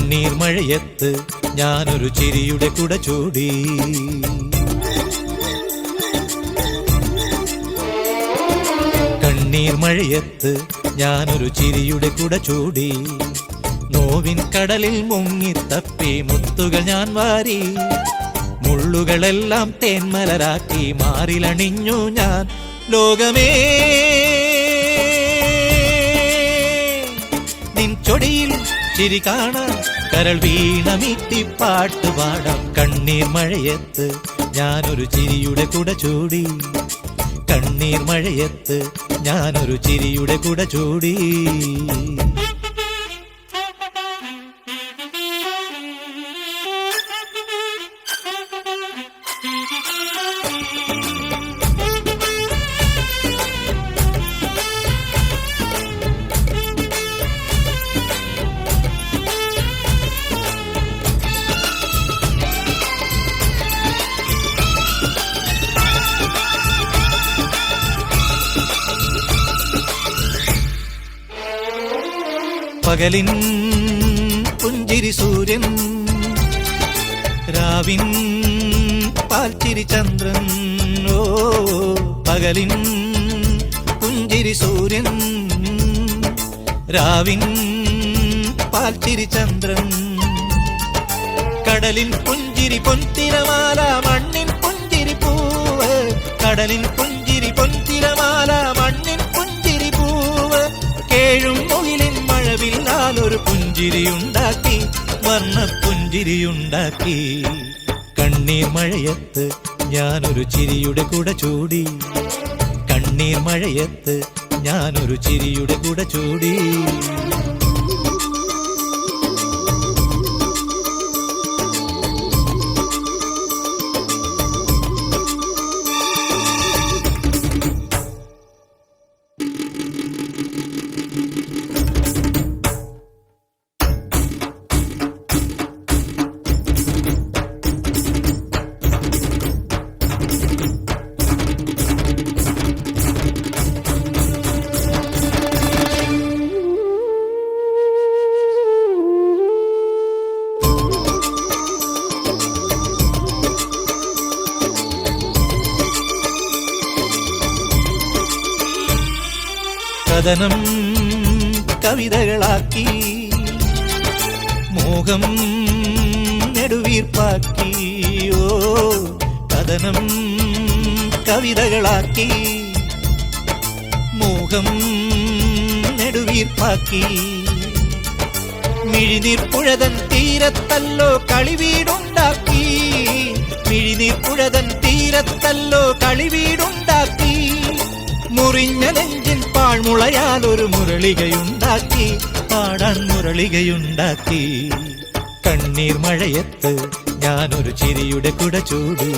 കണ്ണീർ മഴയത്ത് ഞാനൊരു ചിരിയുടെ കുട ചൂടി. കണ്ണീർ മഴയത്ത് ഞാനൊരു ചിരിയുടെ കുട ചൂടി. നോവിൻ കടലിൽ മുങ്ങിത്തപ്പി മുത്തുകൾ ഞാൻ വാരി. മുള്ളുകളെല്ലാം തേന്മലരാക്കി മാറിലണിഞ്ഞു ഞാൻ. ലോകമേ നിൻ ചൊടിയിൽ ചിരി കാണാൻ കരൾ വീണമീട്ടി പാട്ട് പാടാം. കണ്ണീർ മഴയത്ത് ഞാനൊരു ചിരിയുടെ കുട ചൂടി. കണ്ണീർ മഴയത്ത് ഞാനൊരു ചിരിയുടെ കുട ചൂടി. പകലിൻ പുഞ്ചിരി സൂര്യൻ, രാവിൻ പാൽച്ചിരി ചന്ദ്രൻ. ഓ പകലിൻ പുഞ്ചിരി സൂര്യൻ, രാവിൻ പാൽച്ചിരി ചന്ദ്രൻ. കടലിൻ പുഞ്ചിരി പൊൻതിരമാല, മണ്ണിൻ പുഞ്ചിരി പൂവ്. കടലിൻ പുഞ്ചിരി പൊൻതിരമാല, മണ്ണിൻ പുഞ്ചിരി പൂവ്. കേഴും മുകിലിൻ മഴവില്ലാലൊരു പുഞ്ചിരിയുണ്ടാക്കി, വർണ്ണ പുഞ്ചിരിയുണ്ടാക്കി. കണ്ണീർ മഴയത്ത് ഞാനൊരു ചിരിയുടെ കുട ചൂടി. കണ്ണീർ മഴയത്ത് ഞാനൊരു ചിരിയുടെ കുട ചൂടി. കഥനം കവിതകളാക്കി, മോഹം നെടുവീർപ്പാക്കി. ഓ കഥനം കവിതകളാക്കി, മോഹം നെടുവീർപ്പാക്കി. മിഴിനീർ പുഴതൻ തീരത്തല്ലോ കളിവീടുണ്ടാക്കി. മിഴിനീർ പുഴതൻ തീരത്തല്ലോ കളിവീടുണ്ടാക്കി. മുറിഞ്ഞ നെഞ്ചിൻ പാഴ്മുളയാൽ ഒരു മുരളികയുണ്ടാക്കി, പാടാൻ മുരളികയുണ്ടാക്കി. കണ്ണീർ മഴയത്ത് ഞാനൊരു ചിരിയുടെ കുട ചൂടി.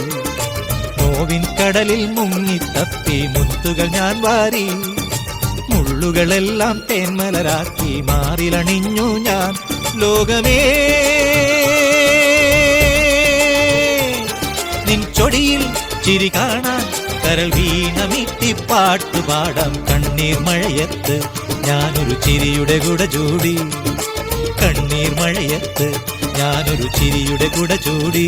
നോവിൻ കടലിൽ മുങ്ങിത്തപ്പി മുത്തുകൾ ഞാൻ വാരി. മുള്ളുകളെല്ലാം തേന്മലരാക്കി മാറിലണിഞ്ഞു ഞാൻ. ലോകമേ നിൻ ചൊടിയിൽ ചിരി കാണാൻ കരൾ വീണമീട്ടി പാട്ട് പാടാം. കണ്ണീർ മഴയത്ത് ഞാനൊരു ചിരിയുടെ കുട ചൂടി. കണ്ണീർ മഴയത്ത് ഞാനൊരു ചിരിയുടെ കുട ചൂടി.